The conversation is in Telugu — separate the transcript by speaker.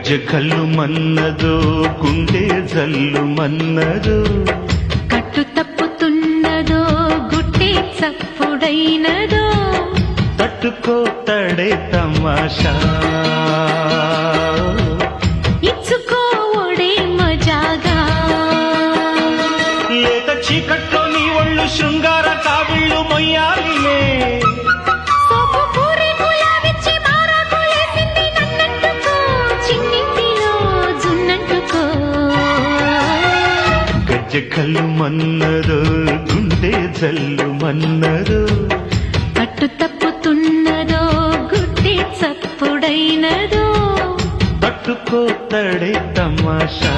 Speaker 1: గజ్జె కల్లు మన్నదో గుండె జల్లు మన్నదో
Speaker 2: కట్టు తప్పుతున్నదో గుట్టే చప్పుడైనదో
Speaker 1: తట్టుకోతడే తమాషా
Speaker 2: ఇచ్చుకోవడే మజాగా
Speaker 1: లేత చీకట్లో నీ ఒళ్ళు శృంగార కావిళ్ళు మొయ్యాలిలే
Speaker 2: సోపు పూరి గులాబిచ్చి మారాకు లేసింది నన్నంటుకో చిన్నింటిలో జున్నంటుకో
Speaker 1: గజ్జె కల్లు మన్నదో గుండె జల్లు మన్నదో
Speaker 2: కట్టు తప్పుతున్నదో గుట్టే చప్పుడైనదో
Speaker 1: తట్టుకోతడే తమాషా